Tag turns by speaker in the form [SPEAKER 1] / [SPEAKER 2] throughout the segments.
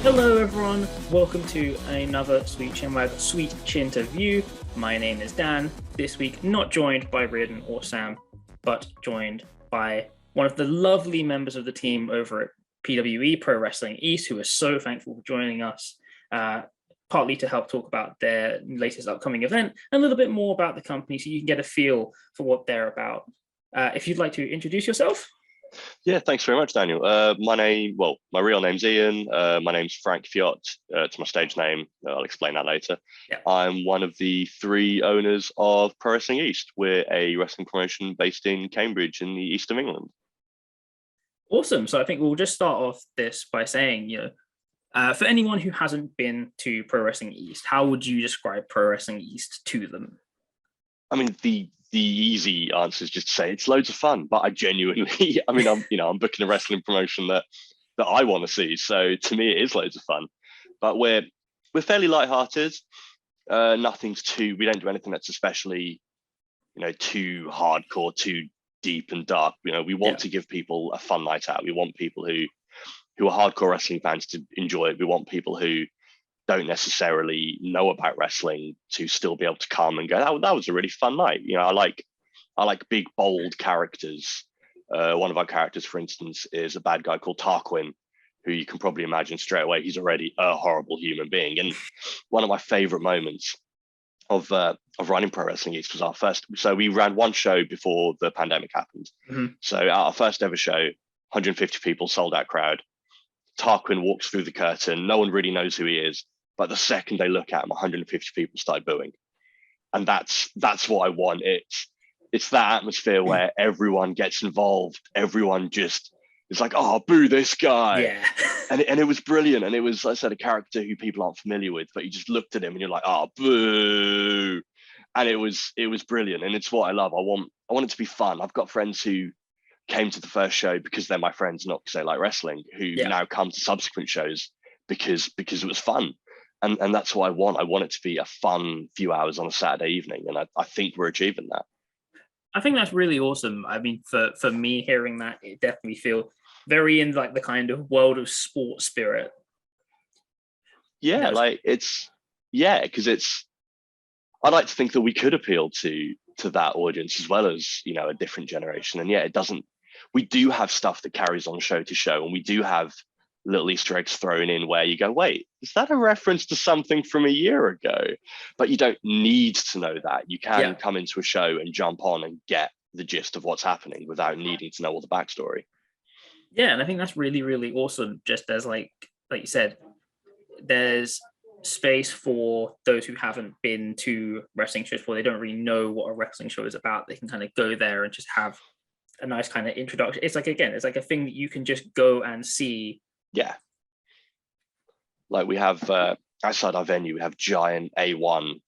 [SPEAKER 1] Hello, everyone. Welcome to another Sweet Chinwag Sweet Chin-terview. My name is Dan. This week, not joined by Riordan or Sam, but joined by one of the lovely members of the team over at PWE, Pro Wrestling East, who are so thankful for joining us, partly to help talk about their latest upcoming event and a little bit more about the company so you can get a feel for what they're about. If you'd like to introduce yourself.
[SPEAKER 2] Yeah, thanks very much, Daniel. My real name's Ian. My name's Frank Fiott. It's my stage name. I'll explain that later.
[SPEAKER 1] Yeah.
[SPEAKER 2] I'm one of the three owners of Pro Wrestling East. We're a wrestling promotion based in Cambridge in the east of England.
[SPEAKER 1] Awesome. So I think we'll just start off this by saying, for anyone who hasn't been to Pro Wrestling East, how would you describe Pro Wrestling East to them?
[SPEAKER 2] I mean, the easy answer is just to say it's loads of fun. But I genuinely, I'm booking a wrestling promotion that I want to see. So to me, it is loads of fun. But we're fairly lighthearted. We don't do anything that's especially, too hardcore, too deep and dark. We want to give people a fun night out. We want people who are hardcore wrestling fans to enjoy it. We want people who don't necessarily know about wrestling to still be able to come and go, that was a really fun night. I like big, bold characters. One of our characters, for instance, is a bad guy called Tarquin, who you can probably imagine straight away. He's already a horrible human being. And one of my favorite moments of running Pro Wrestling East was our first. So we ran one show before the pandemic happened. Mm-hmm. So our first ever show, 150 people, sold out crowd. Tarquin walks through the curtain. No one really knows who he is. But the second they look at him, 150 people start booing. And that's what I want. It's that atmosphere where everyone gets involved. Everyone just is like, oh, boo this guy.
[SPEAKER 1] Yeah.
[SPEAKER 2] and it was brilliant. And it was, like I said, a character who people aren't familiar with, but you just looked at him and you're like, oh, boo. And it was brilliant. And it's what I love. I want it to be fun. I've got friends who came to the first show because they're my friends, not because they like wrestling, who now come to subsequent shows because it was fun. And that's what I want. I want it to be a fun few hours on a Saturday evening. And I think we're achieving that.
[SPEAKER 1] I think that's really awesome. I mean, for me, hearing that, it definitely feels very in like the kind of world of sport spirit.
[SPEAKER 2] Yeah, because I'd like to think that we could appeal to that audience as well as, a different generation. And it doesn't. We do have stuff that carries on show to show, and we do have little Easter eggs thrown in where you go, wait, is that a reference to something from a year ago? But you don't need to know that. You can come into a show and jump on and get the gist of what's happening without needing to know all the backstory.
[SPEAKER 1] Yeah, and I think that's really, really awesome. Just as like you said, there's space for those who haven't been to wrestling shows before. They don't really know what a wrestling show is about. They can kind of go there and just have a nice kind of introduction. It's like a thing that you can just go and see.
[SPEAKER 2] Yeah. Like we have outside our venue, we have giant A1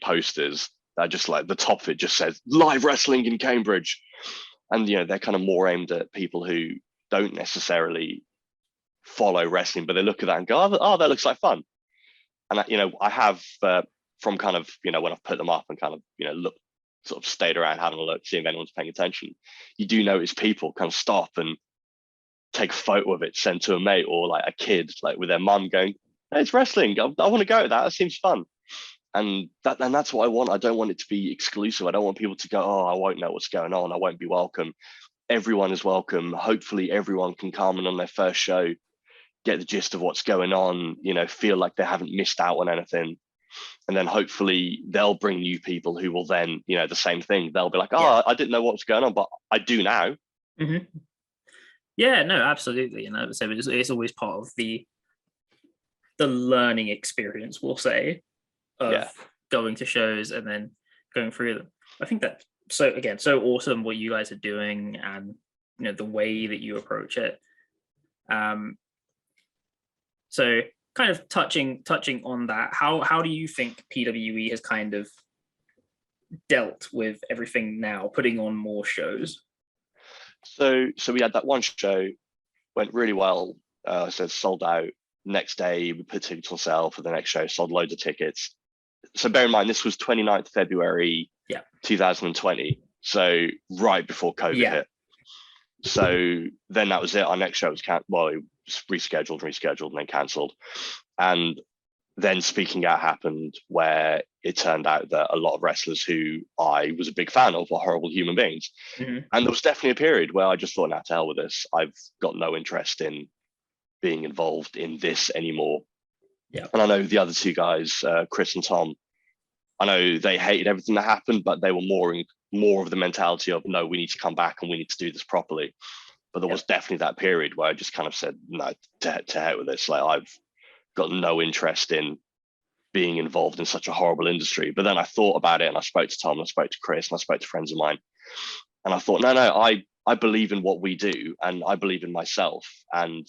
[SPEAKER 2] posters that just like the top of it just says live wrestling in Cambridge. And they're kind of more aimed at people who don't necessarily follow wrestling, but they look at that and go, oh, that looks like fun. And I have from kind of when I've put them up and kind of look, sort of stayed around having a look, see if anyone's paying attention. You do notice people kind of stop and take a photo of it, send to a mate or like a kid, like with their mum going, hey, it's wrestling. I want to go to that. That seems fun. And that's what I want. I don't want it to be exclusive. I don't want people to go, oh, I won't know what's going on. I won't be welcome. Everyone is welcome. Hopefully everyone can come and on their first show, get the gist of what's going on, feel like they haven't missed out on anything. And then hopefully they'll bring new people who will then, the same thing. They'll be like, oh, I didn't know what was going on, but I do now.
[SPEAKER 1] Mm-hmm. Yeah, no, absolutely. And it's always part of the learning experience, we'll say, of going to shows and then going through them. I think that so awesome what you guys are doing and the way that you approach it. So kind of touching on that, how do you think PWE has kind of dealt with everything now, putting on more shows?
[SPEAKER 2] So we had that one show, went really well. So sold out. Next day, we put tickets on sale for the next show, sold loads of tickets. So bear in mind, this was 29th February 2020. So right before COVID hit. So then that was it. Our next show was it was rescheduled, and then cancelled. And then Speaking Out happened, where it turned out that a lot of wrestlers who I was a big fan of were horrible human beings.
[SPEAKER 1] Mm-hmm.
[SPEAKER 2] And there was definitely a period where I just thought, nah, to hell with this. I've got no interest in being involved in this anymore.
[SPEAKER 1] Yeah.
[SPEAKER 2] And I know the other two guys, Chris and Tom, I know they hated everything that happened, but they were more of the mentality of, no, we need to come back and we need to do this properly. But there was definitely that period where I just kind of said, no, to heck with this. Like, I've got no interest in being involved in such a horrible industry. But then I thought about it, and I spoke to Tom, and I spoke to Chris, and I spoke to friends of mine. And I thought, no, I believe in what we do, and I believe in myself. And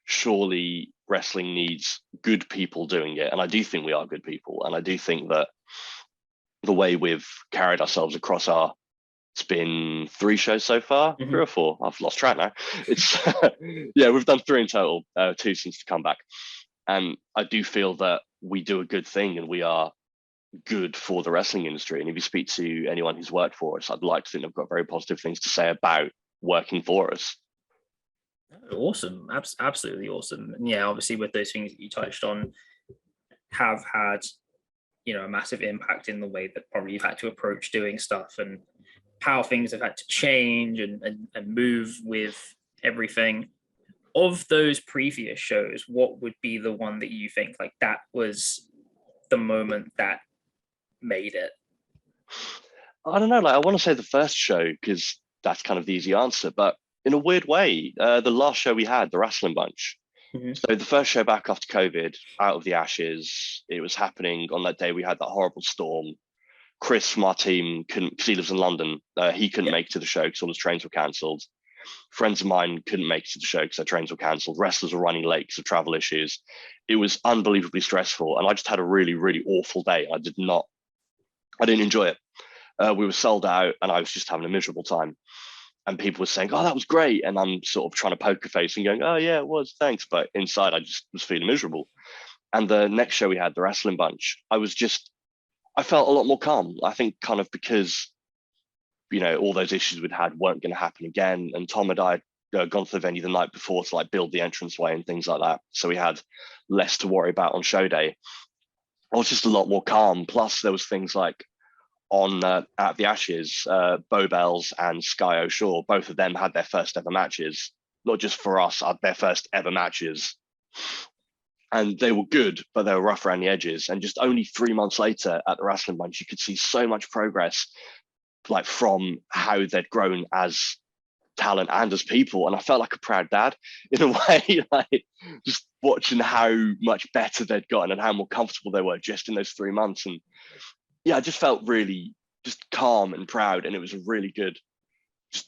[SPEAKER 2] surely wrestling needs good people doing it. And I do think we are good people. And I do think that the way we've carried ourselves across it's been 3 shows so far, 3 or 4. I've lost track now. It's yeah, we've done 3 in total, 2 since the comeback. And I do feel that we do a good thing, and we are good for the wrestling industry. And if you speak to anyone who's worked for us, I'd like to think they've got very positive things to say about working for us.
[SPEAKER 1] Awesome. Absolutely awesome. And yeah, obviously with those things that you touched on have had, a massive impact in the way that probably you've had to approach doing stuff, and how things have had to change and move with everything. Of those previous shows, what would be the one that you think like that was the moment that made it?
[SPEAKER 2] I don't know. Like, I want to say the first show because that's kind of the easy answer, but in a weird way, the last show we had, the Wrestling Bunch.
[SPEAKER 1] Mm-hmm.
[SPEAKER 2] So the first show back after COVID, out of the ashes, it was happening on that day. We had that horrible storm. Chris from our team couldn't, because he lives in London. He couldn't make it to the show because all his trains were cancelled. Friends of mine couldn't make it to the show because their trains were cancelled. Wrestlers were running late because of travel issues. It was unbelievably stressful, and I just had a really, really awful day. I didn't enjoy it. We were sold out, and I was just having a miserable time. And people were saying, "Oh, that was great," and I'm sort of trying to poker face and going, "Oh yeah, it was, thanks." But inside, I just was feeling miserable. And the next show we had, the Wrestling Bunch, I felt a lot more calm. I think kind of because all those issues we'd had weren't going to happen again. And Tom and I had gone to the venue the night before to like build the entranceway and things like that. So we had less to worry about on show day. I was just a lot more calm. Plus there was things like on At the Ashes, Bo Bells and Sky O'Shaw, both of them had their first ever matches, not just for us, had their first ever matches. And they were good, but they were rough around the edges. And just only 3 months later at the Wrestling Bunch, you could see so much progress, like from how they'd grown as talent and as people. And I felt like a proud dad in a way, like just watching how much better they'd gotten and how more comfortable they were just in those 3 months. And yeah, I just felt really just calm and proud. And it was a really good,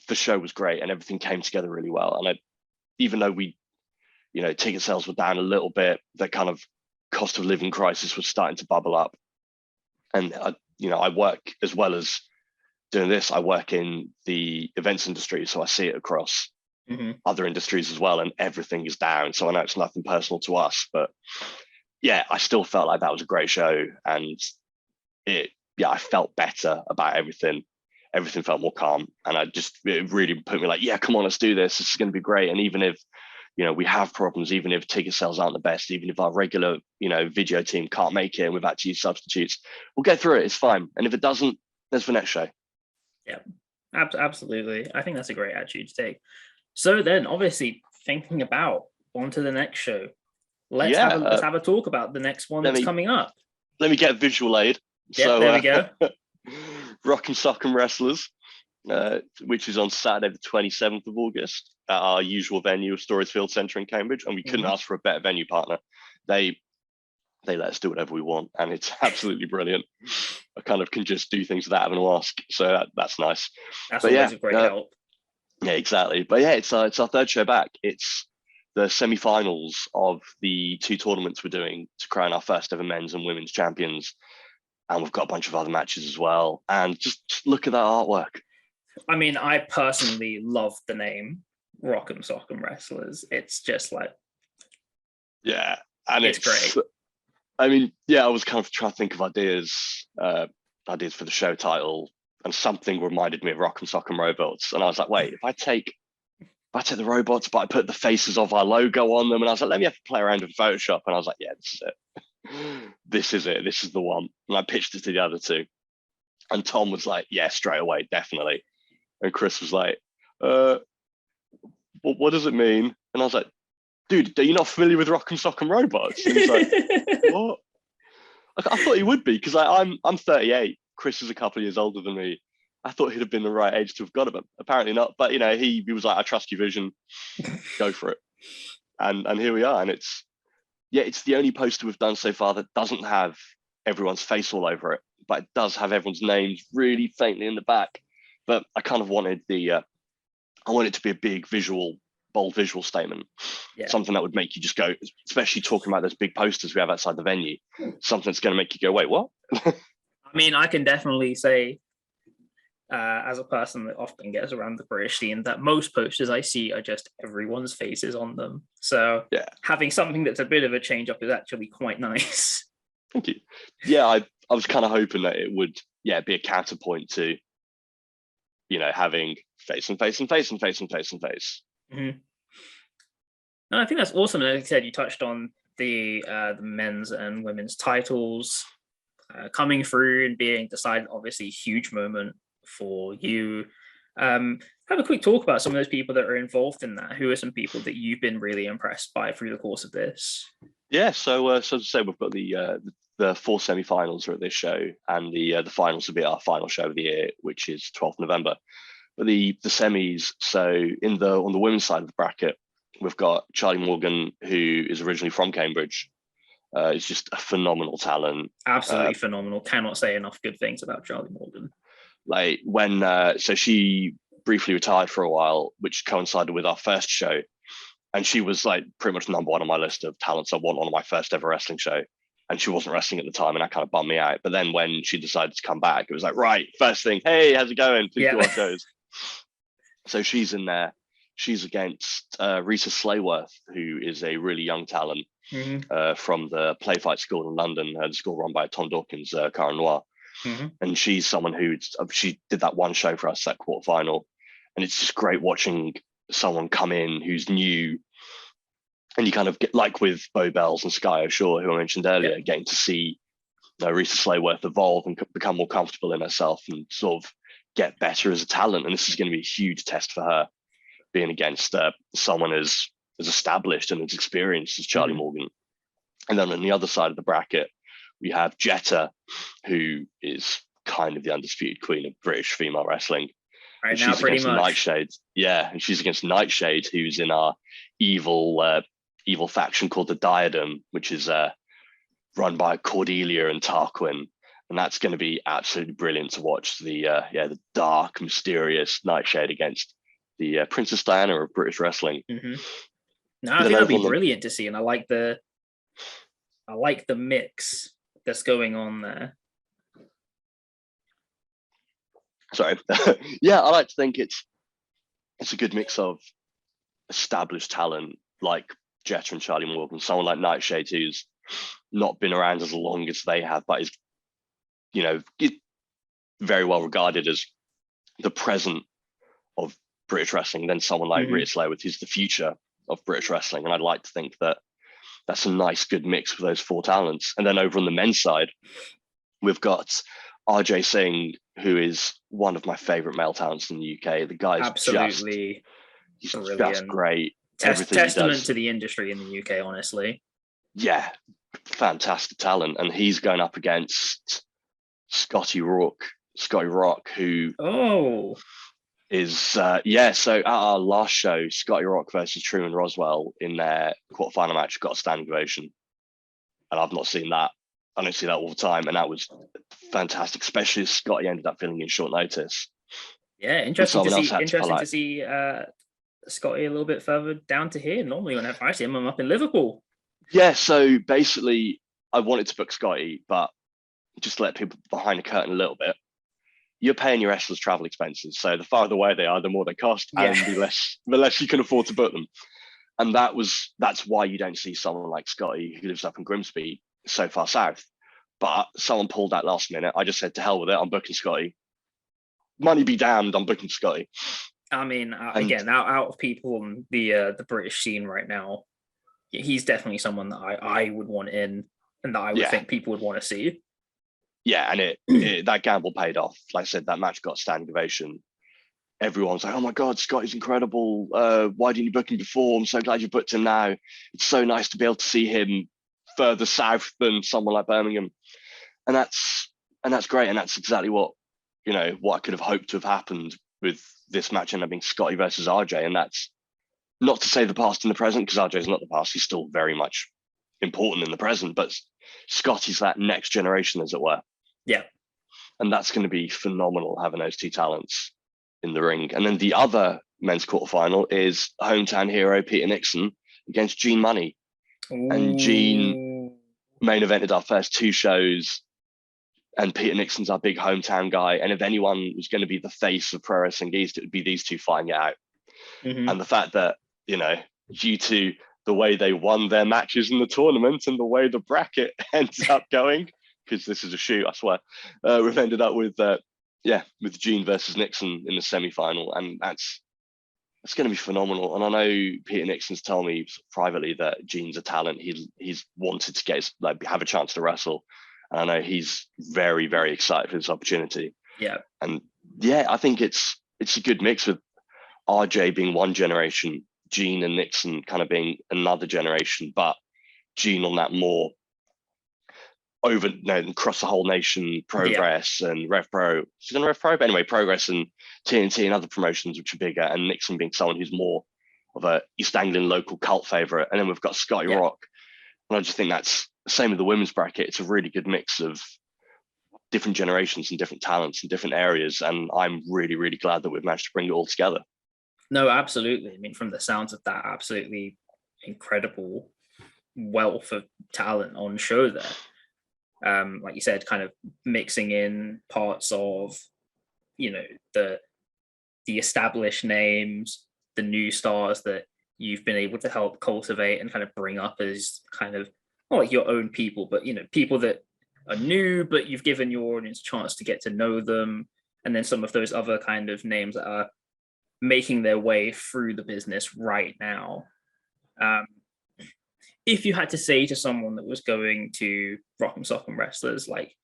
[SPEAKER 2] the show was great and everything came together really well. And even though ticket sales were down a little bit, the kind of cost of living crisis was starting to bubble up. And I work, as well as doing this, I work in the events industry, so I see it across other industries as well, and everything is down. So I know it's nothing personal to us, but yeah, I still felt like that was a great show, and I felt better about everything. Everything felt more calm, and it really put me like, yeah, come on, let's do this. This is going to be great. And even if we have problems, even if ticket sales aren't the best, even if our regular video team can't make it and we've had to use substitutes, we'll get through it. It's fine. And if it doesn't, there's the next show.
[SPEAKER 1] Yeah, absolutely. I think that's a great attitude to take. So then, obviously, thinking about onto the next show, let's have a talk about the next one that's coming up.
[SPEAKER 2] Let me get a visual aid.
[SPEAKER 1] Yeah, so, there we go.
[SPEAKER 2] Rock and Sock'em Wrestlers, which is on Saturday the 27th of August at our usual venue of Storage Field Centre in Cambridge, and we couldn't ask for a better venue partner. They let us do whatever we want, and it's absolutely brilliant. I kind of can just do things without having to ask, so that's nice.
[SPEAKER 1] That's always a great help.
[SPEAKER 2] Yeah, exactly. But yeah, it's our third show back. It's the semi-finals of the 2 tournaments we're doing to crown our first ever men's and women's champions, and we've got a bunch of other matches as well. And just look at that artwork.
[SPEAKER 1] I mean, I personally love the name Rock and Sock'em Wrestlers. It's just like,
[SPEAKER 2] yeah, and
[SPEAKER 1] it's great.
[SPEAKER 2] I mean, yeah, I was kind of trying to think of ideas for the show title, and something reminded me of Rock and Sock'em Robots. And I was like, wait, if I take I took the robots, but I put the faces of our logo on them, and I was like, let me have to play around with Photoshop, and I was like, yeah, this is it. This is it. This is the one. And I pitched it to the other two, and Tom was like, yeah, straight away, definitely. And Chris was like, what does it mean? And I was like, dude, are you not familiar with Rock and Sock and Robots? And he's like, what? I thought he would be, because I'm 38. Chris is a couple of years older than me. I thought he'd have been the right age to have got it, but apparently not. But he was like, I trust your vision, go for it. And here we are. And it's the only poster we've done so far that doesn't have everyone's face all over it, but it does have everyone's names really faintly in the back. But I kind of wanted I want it to be a big bold visual statement. Yeah. Something that would make you just go, especially talking about those big posters we have outside the venue, something that's going to make you go, wait, what?
[SPEAKER 1] I mean, I can definitely say, as a person that often gets around the British scene, that most posters I see are just everyone's faces on them. So yeah, having something that's a bit of a change up is actually quite nice.
[SPEAKER 2] Thank you. Yeah, I was kind of hoping that it would, be a counterpoint to, having face and face and face and face and face and face.
[SPEAKER 1] Mm-hmm. No, I think that's awesome. Like I said, you touched on the men's and women's titles coming through and being decided. Obviously, huge moment for you. Have a quick talk about some of those people that are involved in that. Who are some people that you've been really impressed by through the course of this?
[SPEAKER 2] Yeah, so as I say, we've got the 4 semi-finals are at this show, and the finals will be our final show of the year, which is 12th November. But the semis, so on the women's side of the bracket, we've got Charlie Morgan, who is originally from Cambridge. Is just a phenomenal talent.
[SPEAKER 1] Absolutely phenomenal. Cannot say enough good things about Charlie Morgan.
[SPEAKER 2] Like so she briefly retired for a while, which coincided with our first show. And she was like pretty much number one on my list of talents I want on my first ever wrestling show. And she wasn't wrestling at the time, and that kind of bummed me out. But then when she decided to come back, it was like, right, first thing, hey, how's it going? Please do our shows. So she's in there. She's against Rita Slayworth, who is a really young talent from the Play Fight School in London, the school run by Tom Dawkins, Cara Noir. And she's someone she did that one show for us, that quarterfinal. And it's just great watching someone come in who's new, and you kind of get, like with Bo Bells and Sky O'Shaw, who I mentioned earlier, getting to see Rita Slayworth evolve and become more comfortable in herself and sort of get better as a talent. And this is going to be a huge test for her, being against someone as established and as experienced as Charlie Morgan. And then on the other side of the bracket, we have Jetta, who is kind of the undisputed queen of British female wrestling.
[SPEAKER 1] Right now, pretty much.
[SPEAKER 2] Nightshade. Yeah, and she's against Nightshade, who's in our evil faction called the Diadem, which is run by Cordelia and Tarquin. And that's going to be absolutely brilliant to watch. The dark, mysterious Nightshade against the Princess Diana of British wrestling.
[SPEAKER 1] No, I think that'd be brilliant to see, and I like the mix that's going on there.
[SPEAKER 2] Sorry. Yeah, I like to think it's a good mix of established talent like Jetta and Charlie Morgan, someone like Nightshade who's not been around as long as they have, but is, very well regarded as the present of British wrestling. Then someone like Rita Slayworth, who's the future of British wrestling. And I'd like to think that that's a nice, good mix for those 4 talents. And then over on the men's side, we've got RJ Singh, who is one of my favorite male talents in the UK. The guy's
[SPEAKER 1] absolutely
[SPEAKER 2] just great.
[SPEAKER 1] Testament to the industry in the UK, honestly.
[SPEAKER 2] Yeah, fantastic talent. And he's going up against Scotty Rock, who is so at our last show, Scotty Rock versus Truman Roswell in their quarterfinal match got a standing ovation. And I've not seen that. I don't see that all the time, and that was fantastic, especially as Scotty ended up filling in short notice.
[SPEAKER 1] Yeah, interesting to see Scotty a little bit further down to here. Normally whenever I see him, I'm up in Liverpool.
[SPEAKER 2] Yeah, so basically I wanted to book Scotty, but just to let people behind the curtain a little bit, you're paying your wrestlers' travel expenses. So the farther away they are, the more they cost, and the less you can afford to book them. And that's why you don't see someone like Scotty, who lives up in Grimsby, so far south. But someone pulled that last minute. I just said, to hell with it, I'm booking Scotty. Money be damned, I'm booking Scotty.
[SPEAKER 1] I mean,
[SPEAKER 2] And
[SPEAKER 1] again, out of people on the British scene right now, he's definitely someone that I would want in, and that I would
[SPEAKER 2] yeah,
[SPEAKER 1] think people would want to see.
[SPEAKER 2] yeah, and that gamble paid off. Like I said, that match got standing ovation. Everyone's like, "Oh my God, Scotty's incredible. Why didn't you book him before? I'm so glad you booked him now. It's so nice to be able to see him further south than someone like Birmingham." And that's great. And that's exactly what what I could have hoped to have happened with this match ended up being Scotty versus RJ. And that's not to say the past and the present, because RJ's not the past. He's still very much important in the present, but Scotty's that next generation, as it were.
[SPEAKER 1] Yeah.
[SPEAKER 2] And that's going to be phenomenal having those two talents in the ring. And then the other men's quarterfinal is hometown hero Peter Nixon against Gene Money.
[SPEAKER 1] Ooh.
[SPEAKER 2] And Gene main evented our first two shows, and Peter Nixon's our big hometown guy. And if anyone was going to be the face of Pro Wrestling East, it would be these two fighting it out.
[SPEAKER 1] Mm-hmm.
[SPEAKER 2] And the fact that, due to the way they won their matches in the tournament and the way the bracket ends up going, because this is a shoot, I swear, we've ended up with Gene versus Nixon in the semi-final. And that's going to be phenomenal. And I know Peter Nixon's told me privately that Gene's a talent. He's wanted to get have a chance to wrestle. And I know he's very, very excited for this opportunity.
[SPEAKER 1] Yeah.
[SPEAKER 2] And yeah, I think it's a good mix with RJ being one generation, Gene and Nixon kind of being another generation, but Gene on that more across the whole nation Progress and Rev Pro. She's on Rev Pro, but anyway, Progress and TNT and other promotions which are bigger, and Nixon being someone who's more of a East Anglian local cult favorite. And then we've got Scotty Rock. And I just think that's the same with the women's bracket. It's a really good mix of different generations and different talents in different areas. And I'm really, really glad that we've managed to bring it all together.
[SPEAKER 1] No, absolutely. I mean, from the sounds of that, absolutely incredible wealth of talent on show there. Like you said, kind of mixing in parts of, the established names, the new stars that you've been able to help cultivate and kind of bring up as kind of not like your own people, but people that are new, but you've given your audience a chance to get to know them. And then some of those other kind of names that are making their way through the business right now. If you had to say to someone that was going to Rock'em Sock'em Wrestlers, like,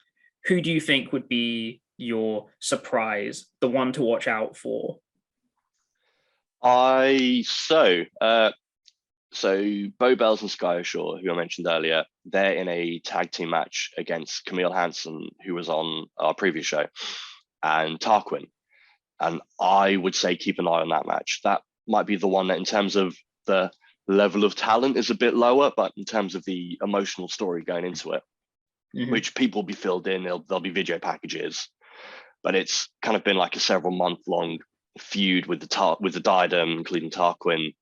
[SPEAKER 1] who do you think would be your surprise, the one to watch out for?
[SPEAKER 2] So Bo Bells and Sky O'Shore, who I mentioned earlier, they're in a tag team match against Camille Hansen, who was on our previous show, and Tarquin. And I would say keep an eye on that match. That might be the one that, in terms of the level of talent, is a bit lower, but in terms of the emotional story going into it, which people will be filled in, there'll be video packages, but it's kind of been like a several month long feud with the Diadem, including Tarquin,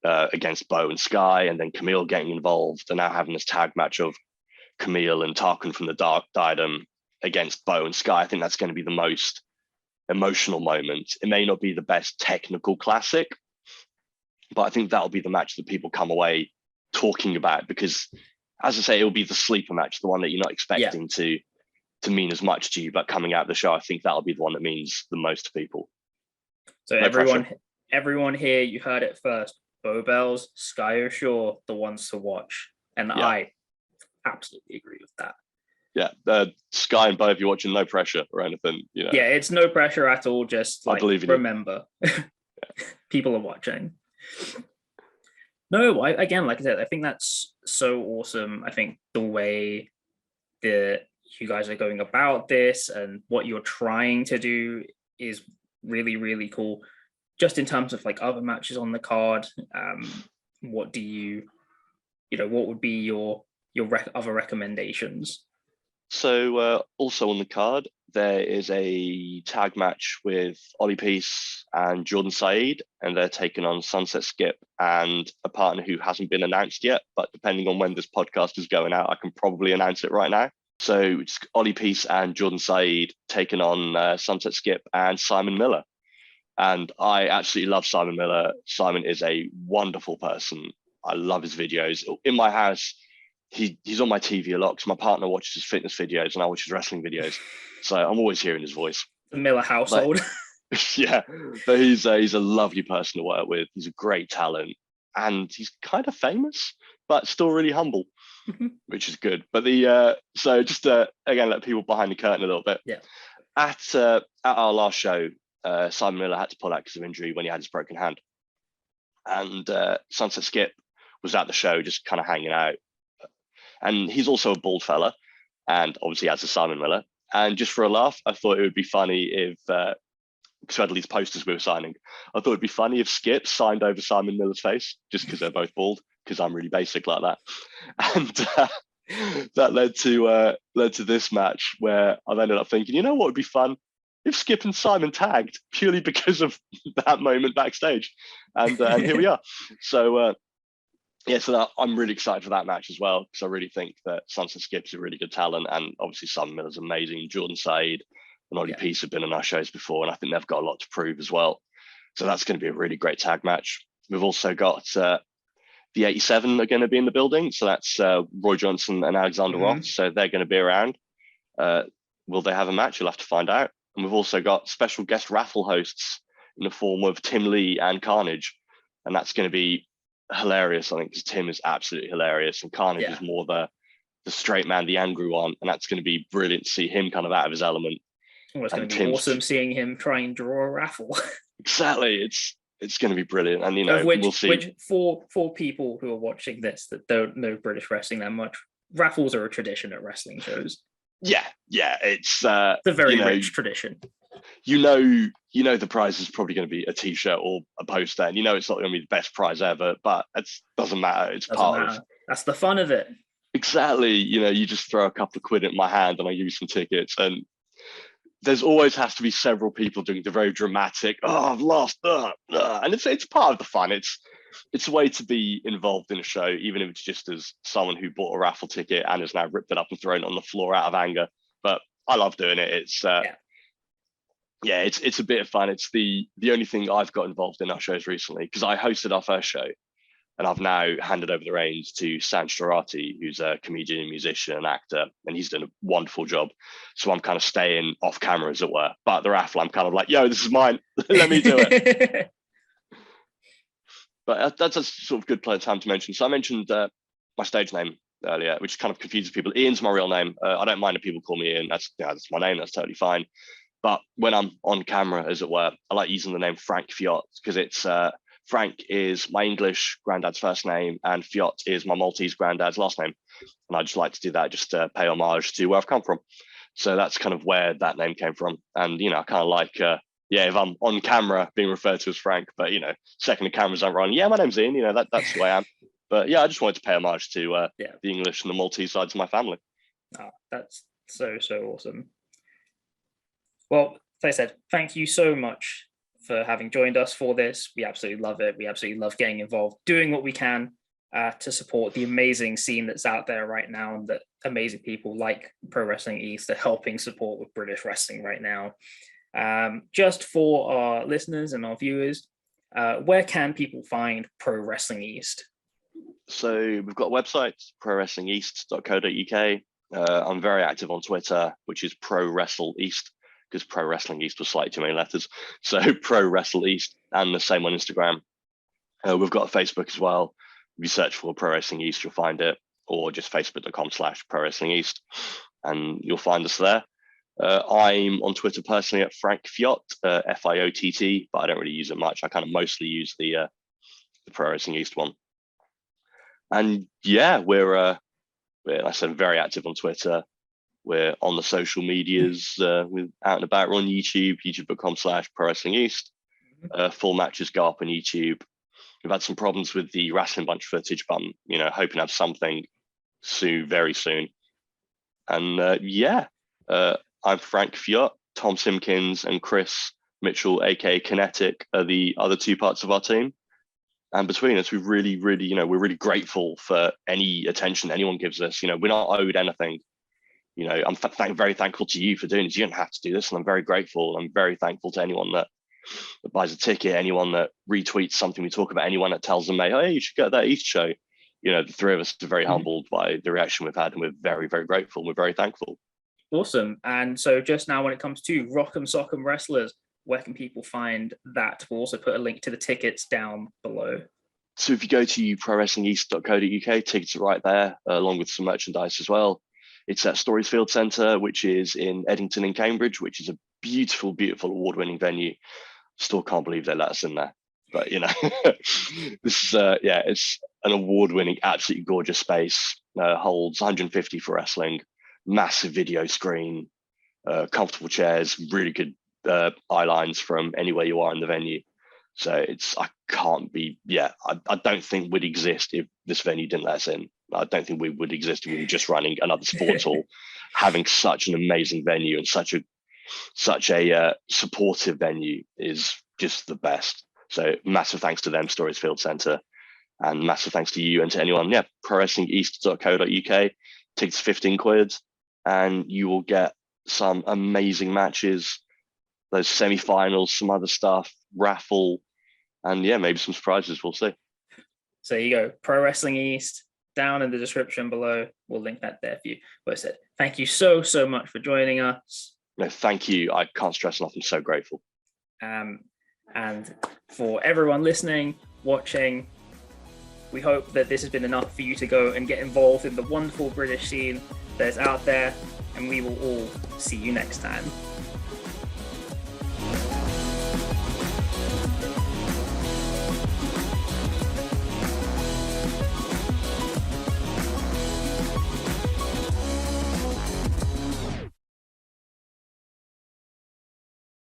[SPEAKER 2] against Bo and Sky, and then Camille getting involved, and now having this tag match of Camille and Tarquin from the Diadem against Bo and Sky. I think that's going to be the most emotional moment. It may not be the best technical classic, but I think that'll be the match that people come away talking about, because, as I say, it'll be the sleeper match, the one that you're not expecting to mean as much to you, but coming out of the show, I think that'll be the one that means the most to people.
[SPEAKER 1] So everyone here, you heard it first. Bo Bells, Sky O'Shore, the ones to watch. And I absolutely agree with that.
[SPEAKER 2] Yeah, Sky and Bo, if you're watching, no pressure or anything.
[SPEAKER 1] Yeah, it's no pressure at all. Just like, remember, people are watching. No, again, like I said, I think that's so awesome. I think the way that you guys are going about this and what you're trying to do is really, really cool. Just in terms of like other matches on the card, what do you, what would be your other recommendations?
[SPEAKER 2] So also on the card, there is a tag match with Ollie Peace and Jordan Said, and they're taking on Sunset Skip and a partner who hasn't been announced yet, but depending on when this podcast is going out, I can probably announce it right now. So it's Ollie Peace and Jordan Said taking on Sunset Skip and Simon Miller. And I absolutely love Simon Miller. Simon is a wonderful person. I love his videos. In my house, he's on my TV a lot because my partner watches his fitness videos and I watch his wrestling videos. So I'm always hearing his voice.
[SPEAKER 1] The Miller household.
[SPEAKER 2] Yeah, but he's a lovely person to work with. He's a great talent, and he's kind of famous, but still really humble, which is good. But so just again, let people behind the curtain a little bit.
[SPEAKER 1] Yeah.
[SPEAKER 2] At our last show, Simon Miller had to pull out because of injury when he had his broken hand, and Sunset Skip was at the show just kind of hanging out, and he's also a bald fella, and obviously has a Simon Miller. And just for a laugh, I thought it would be funny if because we had these posters we were signing. I thought it'd be funny if Skip signed over Simon Miller's face, just because they're both bald, because I'm really basic like that. And that led to this match where I've ended up thinking, you know what would be fun? If Skip and Simon tagged purely because of that moment backstage. And here we are. So I'm really excited for that match as well, because I really think that Sunset Skip's a really good talent, and obviously Simon Miller's amazing. Jordan Said and Ollie Peace have been on our shows before, and I think they've got a lot to prove as well. So that's going to be a really great tag match. We've also got the 87 are going to be in the building. So that's Roy Johnson and Alexander Ross. So they're going to be around. Will they have a match? You'll have to find out. And we've also got special guest raffle hosts in the form of Tim Lee and Carnage. And that's going to be hilarious, I think, because Tim is absolutely hilarious. And Carnage is more the straight man, the angry one. And that's going to be brilliant to see him kind of out of his element.
[SPEAKER 1] Well, it's going to be awesome seeing him try and draw a raffle.
[SPEAKER 2] Exactly. It's going to be brilliant. And, we'll see.
[SPEAKER 1] Which for people who are watching this that don't know British wrestling that much, raffles are a tradition at wrestling shows.
[SPEAKER 2] Yeah. It's
[SPEAKER 1] a very rich tradition.
[SPEAKER 2] You know the prize is probably going to be a T-shirt or a poster, and it's not going to be the best prize ever, but it doesn't matter.
[SPEAKER 1] That's the fun of it.
[SPEAKER 2] Exactly. You just throw a couple of quid in my hand and I give you some tickets, and there's always has to be several people doing the very dramatic, I've lost, and it's part of the fun. It's a way to be involved in a show, even if it's just as someone who bought a raffle ticket and has now ripped it up and thrown it on the floor out of anger. But I love doing it. It's it's a bit of fun. It's the only thing I've got involved in our shows recently, because I hosted our first show, and I've now handed over the reins to Sanj Dorati, who's a comedian, musician, and actor, and he's done a wonderful job. So I'm kind of staying off camera, as it were. But the raffle, I'm kind of like, yo, this is mine. Let me do it. But that's a sort of good time to mention. So I mentioned my stage name earlier, which kind of confuses people. Ian's my real name. I don't mind if people call me Ian. That's my name. That's totally fine. But when I'm on camera, as it were, I like using the name Frank Fiott, because it's Frank is my English granddad's first name, and Fiott is my Maltese granddad's last name. And I just like to do that just to pay homage to where I've come from. So that's kind of where that name came from. And, I kind of like, if I'm on camera being referred to as Frank, but, second the cameras aren't running, my name's Ian, that's who I am. But I just wanted to pay homage to the English and the Maltese sides of my family.
[SPEAKER 1] Oh, that's so awesome. Well, as I said, thank you so much for having joined us for this. We absolutely love it. We absolutely love getting involved, doing what we can to support the amazing scene that's out there right now, and that amazing people like Pro Wrestling East are helping support with British wrestling right now. Just for our listeners and our viewers, where can people find Pro Wrestling East?
[SPEAKER 2] So we've got a website, prowrestleeast.co.uk. I'm very active on Twitter, which is Pro Wrestle East, because Pro Wrestling East was slightly too many letters. So Pro Wrestle East, and the same on Instagram. We've got a Facebook as well. If you search for Pro Wrestling East, you'll find it, or just facebook.com/Pro Wrestling East, and you'll find us there. I'm on Twitter personally at Frank Fiott, Fiott, but I don't really use it much. I kind of mostly use the Pro Wrestling East one. And we're like I said, very active on Twitter. We're on the social medias. We're out and about. We're on YouTube, youtube.com/Pro Wrestling East. Full matches go up on YouTube. We've had some problems with the Wrestling Bunch footage, but I'm, hoping to have something soon, very soon. And I'm Frank Fiott. Tom Simpkins and Chris Mitchell, aka Kinetic, are the other two parts of our team. And between us, we really, really, we're really grateful for any attention anyone gives us. We're not owed anything. I'm very thankful to you for doing this. You don't have to do this, and I'm very grateful. I'm very thankful to anyone that buys a ticket, anyone that retweets something we talk about, anyone that tells them, hey, you should go to that East show. The three of us are very humbled by the reaction we've had, and we're very, very grateful. We're very thankful.
[SPEAKER 1] Awesome. And so just now, when it comes to Rock'em Sock'em wrestlers, where can people find that? We'll also put a link to the tickets down below.
[SPEAKER 2] So if you go to prowrestleeast.co.uk, tickets are right there, along with some merchandise as well. It's at Stories Field Centre, which is in Eddington in Cambridge, which is a beautiful, beautiful award-winning venue. Still can't believe they let us in there. But, this is, it's an award-winning, absolutely gorgeous space. Holds 150 for wrestling, massive video screen, comfortable chairs, really good eye lines from anywhere you are in the venue. So I don't think we'd exist if this venue didn't let us in. I don't think we would exist if we were just running another sports hall. Having such an amazing venue and such a supportive venue is just the best. So massive thanks to them, Stories Field Centre, and massive thanks to you and to anyone. Yeah, prowrestleeast.co.uk. Tickets 15 quid, and you will get some amazing matches, those semi-finals, some other stuff, raffle, and maybe some surprises. We'll see.
[SPEAKER 1] So there you go, Pro Wrestling East, down in the description below. We'll link that there for you. But I said, thank you so much for joining us.
[SPEAKER 2] No, thank you. I can't stress enough. I'm so grateful.
[SPEAKER 1] And for everyone listening, watching, we hope that this has been enough for you to go and get involved in the wonderful British scene that is out there, and we will all see you next time.